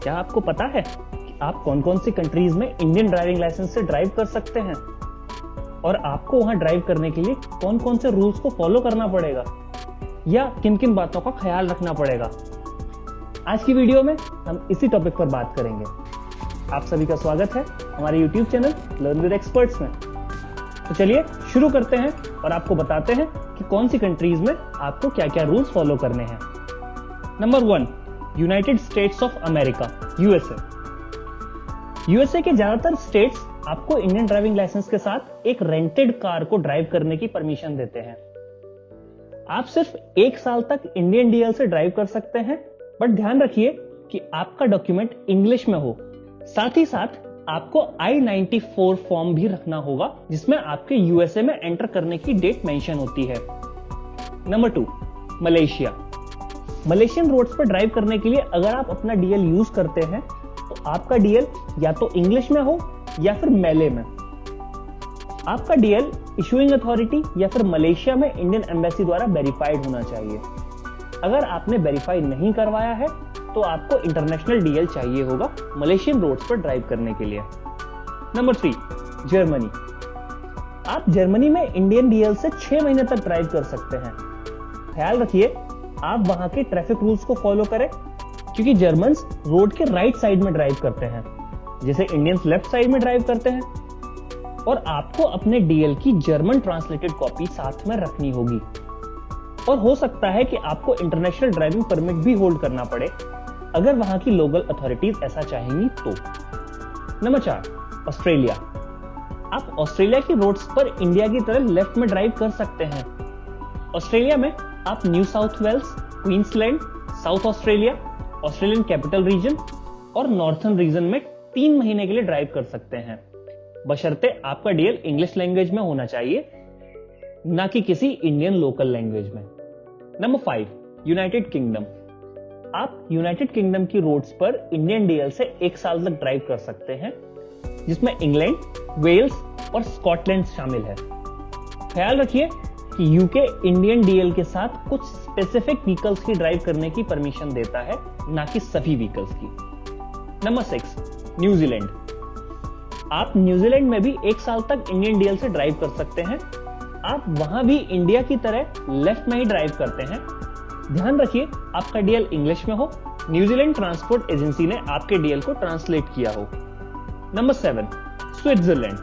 क्या आपको पता है कि आप कौन कौन सी कंट्रीज में इंडियन ड्राइविंग लाइसेंस से ड्राइव कर सकते हैं और आपको वहां ड्राइव करने के लिए कौन कौन से रूल्स को फॉलो करना पड़ेगा या किन किन बातों का ख्याल रखना पड़ेगा? आज की वीडियो में हम इसी टॉपिक पर बात करेंगे। आप सभी का स्वागत है हमारे YouTube channel learn with experts में। तो चलिए शुरू करते हैं और आपको बताते हैं कि कौन सी कंट्रीज में आपको क्या क्या रूल्स फॉलो करने हैं। Number 1, United states of America, USA. USA के ज्यादातर स्टेट्स आपको इंडियन ड्राइविंग लाइसेंस के साथ एक रेंटेड कार को ड्राइव करने की परमिशन देते हैं। आप सिर्फ 1 साल तक इंडियन डीएल से ड्राइव कर सकते हैं, बट ध्यान रखिए कि आपका डॉक्यूमेंट इंग्लिश में हो। साथ ही साथ आपको I-94 फॉर्म भी रखना होगा जिसमें आपके यूएसए में एंटर करने की डेट मेंशन होती है। Number 2, Malaysia. मलेशियन रोड्स पर ड्राइव करने के लिए अगर आप अपना डीएल यूज करते हैं तो आपका डीएल या तो इंग्लिश में हो या फिर मलय में। आपका डीएल इशूइंग अथॉरिटी या फिर मलेशिया में इंडियन एम्बेसी द्वारा वेरीफाइड होना चाहिए। अगर आपने वेरीफाई नहीं करवाया है तो आपको इंटरनेशनल डीएल चाहिए होगा मलेशियन रोड्स पर ड्राइव करने के लिए। Number 3, Germany. आप जर्मनी में इंडियन डीएल से 6 महीने तक ड्राइव कर सकते हैं। ख्याल रखिए आप वहां के ट्रैफिक रूल्स को फॉलो करें, क्योंकि जर्मन्स रोड के राइट साइड में ड्राइव करते हैं जैसे इंडियंस लेफ्ट साइड में ड्राइव करते हैं, और आपको अपने डीएल की जर्मन ट्रांसलेटेड कॉपी साथ में रखनी होगी। और हो सकता है कि आपको इंटरनेशनल ड्राइविंग परमिट भी होल्ड करना पड़े अगर वहां की लोकल अथॉरिटीज ऐसा चाहेंगी तो। Number 4, Australia. आप ऑस्ट्रेलिया की रोड्स पर इंडिया की तरह लेफ्ट में ड्राइव कर सकते हैं। ऑस्ट्रेलिया में आप New South Wales, Queensland, South Australia, Australian Capital region और नॉर्थर्न रीजन में 3 महीने के लिए ड्राइव कर सकते हैं, बशर्ते आपका डीएल इंग्लिश लैंग्वेज में होना चाहिए, ना कि किसी इंडियन लोकल लैंग्वेज में। Number 5, United kingdom. आप यूनाइटेड किंगडम की रोड्स पर इंडियन डीएल से 1 साल तक ड्राइव कर सकते हैं, जिसमें इंग्लैंड, वेल्स और स्कॉटलैंड शामिल है। ख्याल रखिए कि यूके इंडियन डीएल के साथ कुछ स्पेसिफिक व्हीकल्स की ड्राइव करने की परमिशन देता है, ना कि सभी व्हीकल्स की। Number 6, New Zealand. आप न्यूजीलैंड में भी 1 साल तक इंडियन डीएल से ड्राइव कर सकते हैं। आप वहां भी इंडिया की तरह लेफ्ट में ही ड्राइव करते हैं। ध्यान रखिए आपका डीएल इंग्लिश में हो, न्यूजीलैंड ट्रांसपोर्ट एजेंसी ने आपके डीएल को ट्रांसलेट किया हो। Number 7, Switzerland.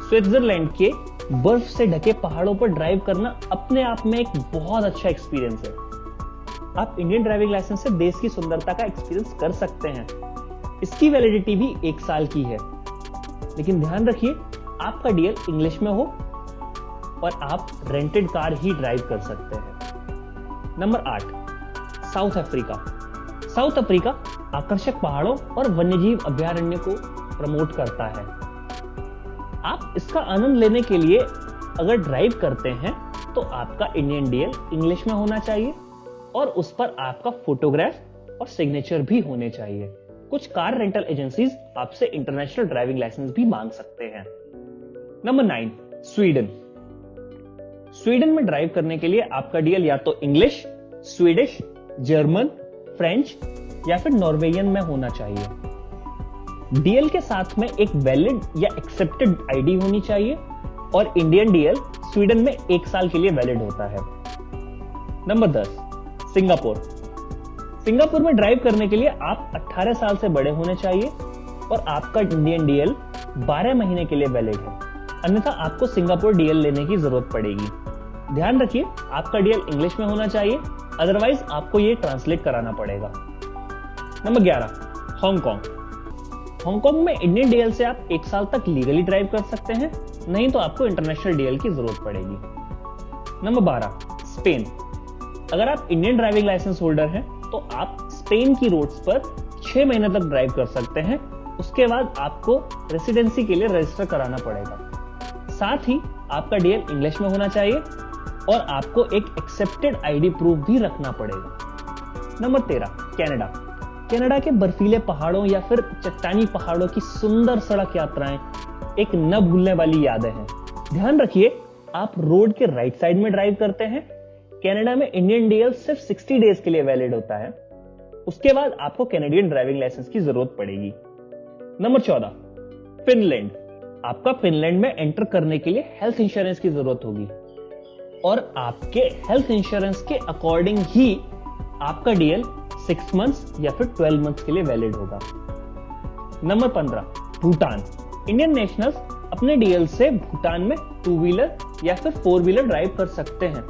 स्विट्जरलैंड के बर्फ से ढके पहाड़ों पर ड्राइव करना अपने आप में एक बहुत अच्छा एक्सपीरियंस है। आप इंडियन ड्राइविंग लाइसेंस से देश की सुंदरता का एक्सपीरियंस कर सकते हैं। इसकी वैलिडिटी भी 1 साल की है, लेकिन ध्यान रखिए आपका डीएल इंग्लिश में हो और आप रेंटेड कार ही ड्राइव कर सकते हैं। Number 8, south Africa. South Africa आकर्षक पहाड़ों और वन्यजीव अभयारण्य को प्रमोट करता है। आप इसका आनंद लेने के लिए अगर ड्राइव करते हैं तो आपका इंडियन डीएल इंग्लिश में होना चाहिए और उस पर आपका फोटोग्राफ और सिग्नेचर भी होने चाहिए। कुछ कार रेंटल एजेंसीज आपसे इंटरनेशनल ड्राइविंग लाइसेंस भी मांग सकते हैं। Number 9, Sweden. स्वीडन में ड्राइव करने के लिए आपका डीएल या तो इंग्लिश, स्वीडिश, जर्मन, फ्रेंच या फिर नॉर्वेजियन में होना चाहिए। डीएल के साथ में एक वैलिड या एक्सेप्टेड आईडी होनी चाहिए और इंडियन डीएल स्वीडन में 1 साल के लिए वैलिड होता है। Number 10, Singapore. सिंगापुर में ड्राइव करने के लिए आप 18 साल से बड़े होने चाहिए और आपका इंडियन डीएल 12 महीने के लिए वैलिड है, अन्यथा आपको सिंगापुर डीएल लेने की जरूरत पड़ेगी। ध्यान रखिए आपका डीएल इंग्लिश में होना चाहिए, अदरवाइज आपको ये ट्रांसलेट कराना पड़ेगा। Number 11, Hong Kong. हांगकांग में इंडियन डीएल से आप 1 साल तक लीगली ड्राइव कर सकते हैं, नहीं तो आपको इंटरनेशनल डीएल की जरूरत पड़ेगी। Number 12, Spain. अगर आप इंडियन ड्राइविंग लाइसेंस होल्डर हैं तो आप स्पेन की रोड्स पर 6 महीने तक ड्राइव कर सकते हैं। उसके बाद आपको रेसिडेंसी के लिए रजिस्टर कराना पड़ेगा। साथ ही आपका डीएल इंग्लिश में होना चाहिए और आपको एक एक्सेप्टेड आईडी प्रूफ भी रखना पड़ेगा। Number 13, Canada. कनाडा के बर्फीले पहाड़ों या फिर चट्टानी पहाड़ों की सुंदर सड़क यात्राएं एक न भूलने वाली यादें हैं। ध्यान रखिए आप रोड के राइट साइड में ड्राइव करते हैं। कनाडा में इंडियन डीएल सिर्फ 60 डेज के लिए वैलिड होता है। उसके बाद आपको कैनेडियन ड्राइविंग लाइसेंस की जरूरत पड़ेगी। Number 14, Finland. आपका फिनलैंड में एंटर करने के लिए हेल्थ इंश्योरेंस की जरूरत होगी और आपके हेल्थ इंश्योरेंस के अकॉर्डिंग ही आपका डीएल 6 मंथ्स या फिर 12 मंथ्स के लिए वैलिड होगा। नंबर 15, भूटान। इंडियन नेशनल्स अपने डीएल से भूटान में 2 व्हीलर या फिर 4 व्हीलर ड्राइव कर सकते हैं।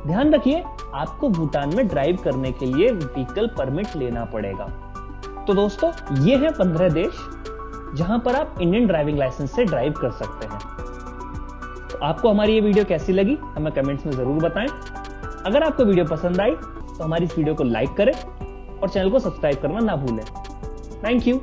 ध्यान रखिए, आपको भूटान में ड्राइव करने के लिए व्हीकल परमिट लेना पड़ेगा। तो दोस्तों, ये हैं 15 देश जहां पर आप इंडियन ड्राइविंग लाइसेंस से ड्राइव कर सकते हैं। तो आपको हमारी ये वीडियो कैसी लगी हमें कमेंट्स में जरूर बताएं। अगर आपको वीडियो पसंद आई तो हमारी इस वीडियो को लाइक करें और चैनल को सब्सक्राइब करना ना भूलें। Thank you.